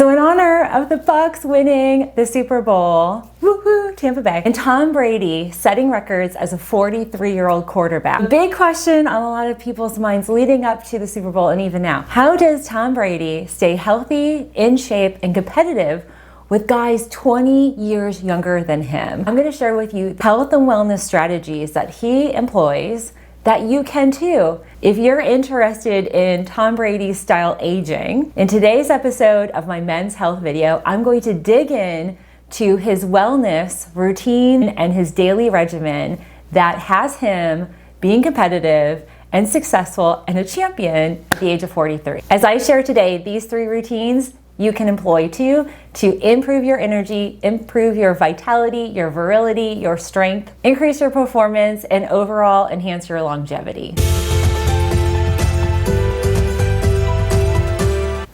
So in honor of the Bucs winning the Super Bowl, woohoo, Tampa Bay, and Tom Brady setting records as a 43-year-old quarterback. A big question on a lot of people's minds leading up to the Super Bowl and even now. How does Tom Brady stay healthy, in shape, and competitive with guys 20 years younger than him? I'm going to share with you health and wellness strategies that he employs that you can too. If you're interested in Tom Brady style aging, in today's episode of my men's health video, I'm going to dig in to his wellness routine and his daily regimen that has him being competitive and successful and a champion at the age of 43. As I share today, these 3 routines you can employ too to improve your energy, improve your vitality, your virility, your strength, increase your performance, and overall enhance your longevity.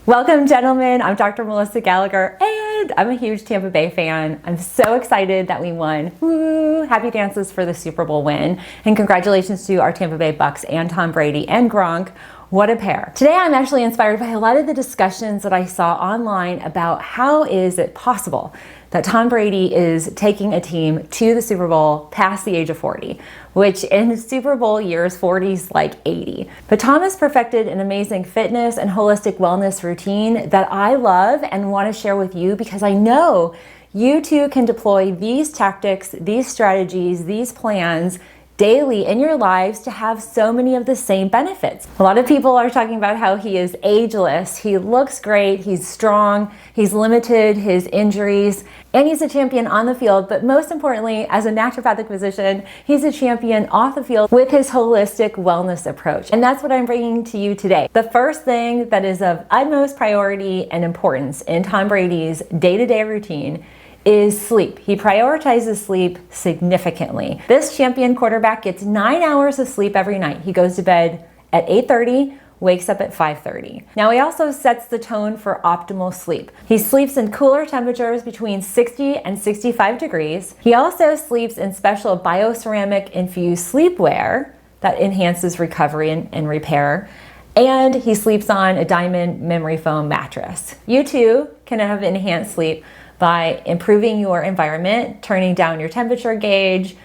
Welcome, gentlemen. I'm Dr. Melissa Gallagher, and I'm a huge Tampa Bay fan. I'm so excited that we won. Woo! Happy dances for the Super Bowl win, and congratulations to our Tampa Bay Bucs and Tom Brady and Gronk. What a pair. Today I'm actually inspired by a lot of the discussions that I saw online about how is it possible that Tom Brady is taking a team to the Super Bowl past the age of 40, which in Super Bowl years, 40 is like 80. But Tom has perfected an amazing fitness and holistic wellness routine that I love and want to share with you because I know you too can deploy these tactics, these strategies, these plans daily in your lives to have so many of the same benefits. A lot of people are talking about how he is ageless. He looks great, he's strong, he's limited his injuries, and he's a champion on the field, but most importantly, as a naturopathic physician, he's a champion off the field with his holistic wellness approach. And that's what I'm bringing to you today. The first thing that is of utmost priority and importance in Tom Brady's day-to-day routine is sleep. He prioritizes sleep significantly. This champion quarterback gets 9 hours of sleep every night. He goes to bed at 8:30, wakes up at 5:30. Now he also sets the tone for optimal sleep. He sleeps in cooler temperatures between 60 and 65 degrees. He also sleeps in special bioceramic infused sleepwear that enhances recovery and repair. And he sleeps on a diamond memory foam mattress. You too can have enhanced sleep by improving your environment, turning down your temperature gauge,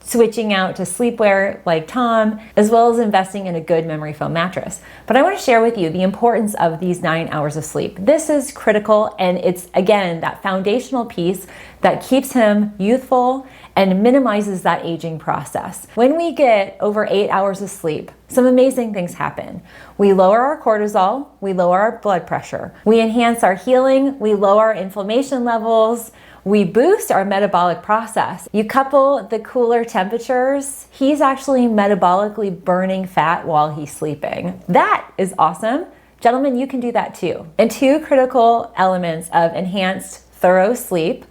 switching out to sleepwear like Tom, as well as investing in a good memory foam mattress. But I want to share with you the importance of these 9 hours of sleep. This is critical, and it's, again, that foundational piece that keeps him youthful and minimizes that aging process. When we get over 8 hours of sleep, some amazing things happen. We lower our cortisol, we lower our blood pressure, we enhance our healing, we lower our inflammation levels, we boost our metabolic process. You couple the cooler temperatures, he's actually metabolically burning fat while he's sleeping. That is awesome. Gentlemen, you can do that too. And 2 critical elements of enhanced thorough sleep,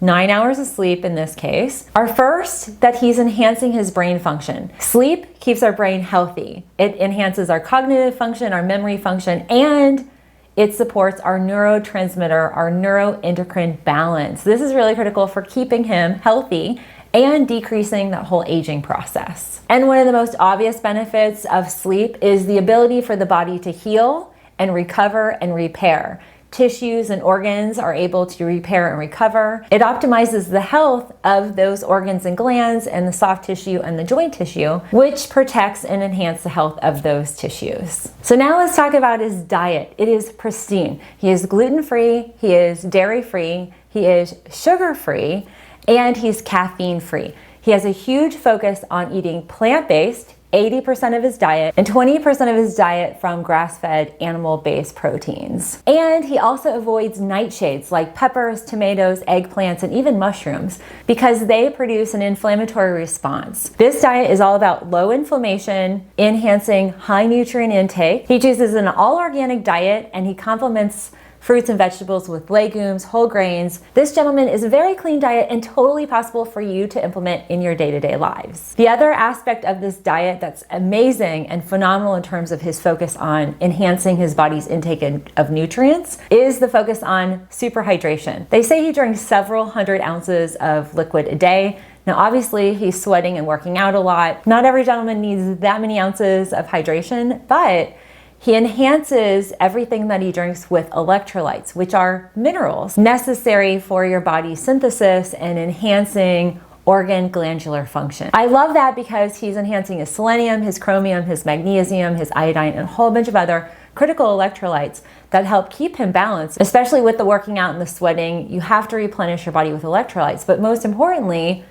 9 hours of sleep in this case, are first that he's enhancing his brain function. Sleep keeps our brain healthy. It enhances our cognitive function, our memory function, and it supports our neurotransmitter, our neuroendocrine balance. This is really critical for keeping him healthy and decreasing that whole aging process. And one of the most obvious benefits of sleep is the ability for the body to heal and recover and repair. Tissues and organs are able to repair and recover. It optimizes the health of those organs and glands and the soft tissue and the joint tissue, which protects and enhances the health of those tissues. So now let's talk about his diet. It is pristine. He is gluten-free, he is dairy-free, he is sugar-free, and he's caffeine-free. He has a huge focus on eating plant-based, 80% of his diet, and 20% of his diet from grass-fed animal-based proteins. And he also avoids nightshades like peppers, tomatoes, eggplants, and even mushrooms because they produce an inflammatory response. This diet is all about low inflammation, enhancing high nutrient intake. He chooses an all-organic diet, and he complements fruits and vegetables with legumes, whole grains. This, gentleman, is a very clean diet and totally possible for you to implement in your day-to-day lives. The other aspect of this diet that's amazing and phenomenal in terms of his focus on enhancing his body's intake of nutrients is the focus on superhydration. They say he drinks several hundred ounces of liquid a day. Now, obviously, he's sweating and working out a lot. Not every gentleman needs that many ounces of hydration, but He enhances everything that he drinks with electrolytes, which are minerals necessary for your body's synthesis and enhancing organ glandular function. I love that because he's enhancing his selenium, his chromium, his magnesium, his iodine, and a whole bunch of other critical electrolytes that help keep him balanced. Especially with the working out and the sweating, you have to replenish your body with electrolytes. But most importantly,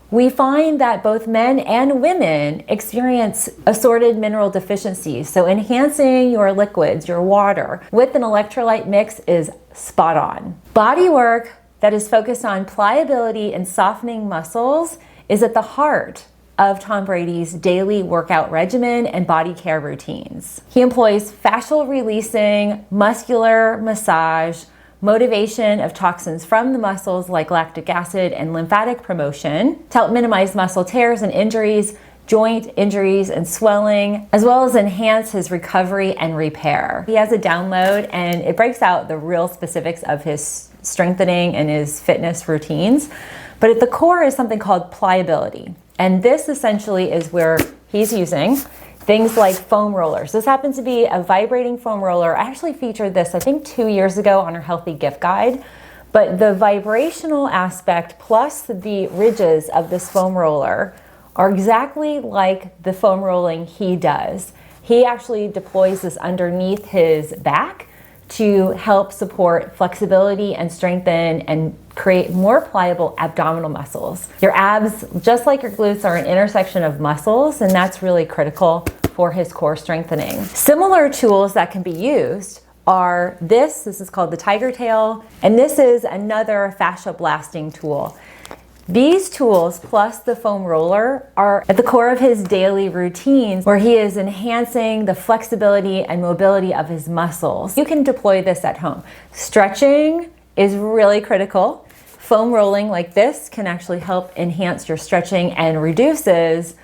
we find that both men and women experience assorted mineral deficiencies. So enhancing your liquids, your water, with an electrolyte mix is spot on. Bodywork that is focused on pliability and softening muscles is at the heart of Tom Brady's daily workout regimen and body care routines. He employs fascial releasing, muscular massage, motivation of toxins from the muscles like lactic acid, and lymphatic promotion to help minimize muscle tears and injuries, joint injuries and swelling, as well as enhance his recovery and repair. He has a download and it breaks out the real specifics of his strengthening and his fitness routines. But at the core is something called pliability. And this essentially is where he's using things like foam rollers. This happens to be a vibrating foam roller. I actually featured this, I think 2 years ago on our healthy gift guide. But the vibrational aspect plus the ridges of this foam roller are exactly like the foam rolling he does. He actually deploys this underneath his back to help support flexibility and strengthen and create more pliable abdominal muscles. Your abs, just like your glutes, are an intersection of muscles, and that's really critical for his core strengthening. Similar tools that can be used are this is called the tiger tail, and this is another fascia blasting tool. These tools plus the foam roller are at the core of his daily routines where he is enhancing the flexibility and mobility of his muscles. You can deploy this at home. Stretching is really critical. Foam rolling like this can actually help enhance your stretching and reduces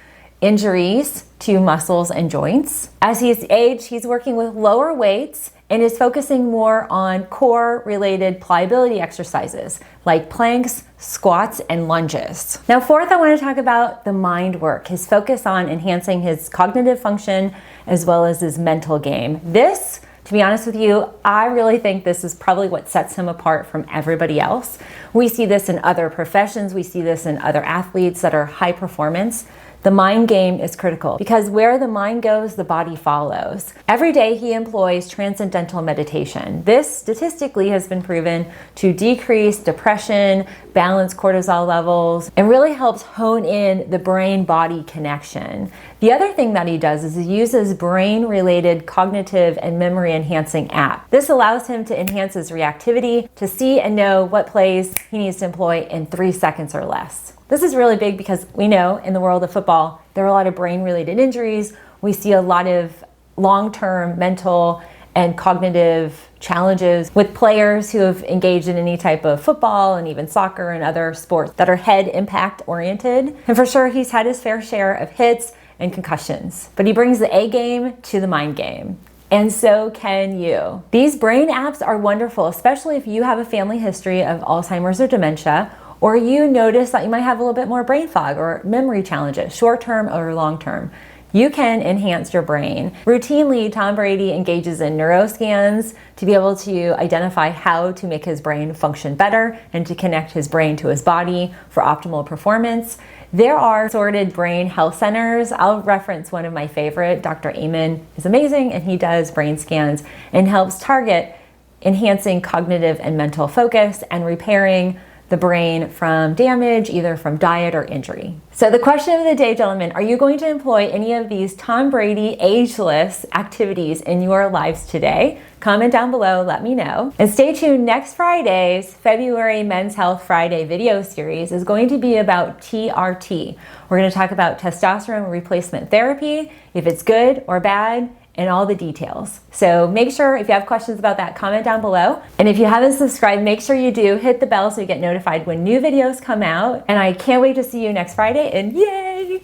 injuries to muscles and joints. As he's aged, he's working with lower weights and is focusing more on core-related pliability exercises like planks, squats, and lunges. Now, fourth, I want to talk about the mind work, his focus on enhancing his cognitive function as well as his mental game. This, to be honest with you, I really think this is probably what sets him apart from everybody else. We see this in other professions. We see this in other athletes that are high performance. The mind game is critical because where the mind goes, the body follows. Every day he employs transcendental meditation. This statistically has been proven to decrease depression, balance cortisol levels, and really helps hone in the brain-body connection. The other thing that he does is he uses brain-related cognitive and memory-enhancing app. This allows him to enhance his reactivity, to see and know what plays he needs to employ in 3 seconds or less. This is really big because we know in the world of football, there are a lot of brain-related injuries. We see a lot of long-term mental and cognitive challenges with players who have engaged in any type of football and even soccer and other sports that are head impact oriented. And for sure, he's had his fair share of hits and concussions, but he brings the A game to the mind game. And so can you. These brain apps are wonderful, especially if you have a family history of Alzheimer's or dementia, or you notice that you might have a little bit more brain fog or memory challenges, short-term or long-term. You can enhance your brain. Routinely, Tom Brady engages in neuroscans to be able to identify how to make his brain function better and to connect his brain to his body for optimal performance. There are sorted brain health centers. I'll reference one of my favorite. Dr. Amen is amazing, and he does brain scans and helps target enhancing cognitive and mental focus and repairing the brain from damage, either from diet or injury. So the question of the day, gentlemen, are you going to employ any of these Tom Brady ageless activities in your lives today? Comment down below, let me know. And stay tuned, next Friday's February Men's Health Friday video series is going to be about TRT. We're going to talk about testosterone replacement therapy, if it's good or bad, and all the details. So make sure if you have questions about that, comment down below. And if you haven't subscribed, make sure you do. Hit the bell so you get notified when new videos come out. And I can't wait to see you next Friday, and yay!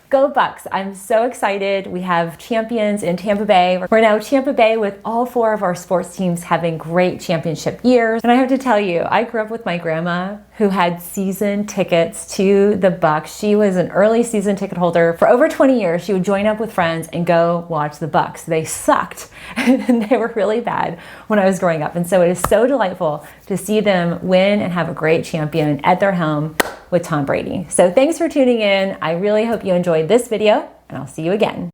Go Bucks. I'm so excited. We have champions in Tampa Bay. We're now Tampa Bay with all 4 of our sports teams having great championship years. And I have to tell you, I grew up with my grandma who had season tickets to the Bucks. She was an early season ticket holder. For over 20 years, she would join up with friends and go watch the Bucks. They sucked and they were really bad when I was growing up. And so it is so delightful to see them win and have a great champion at their home with Tom Brady. So thanks for tuning in. I really hope you enjoyed this video, and I'll see you again.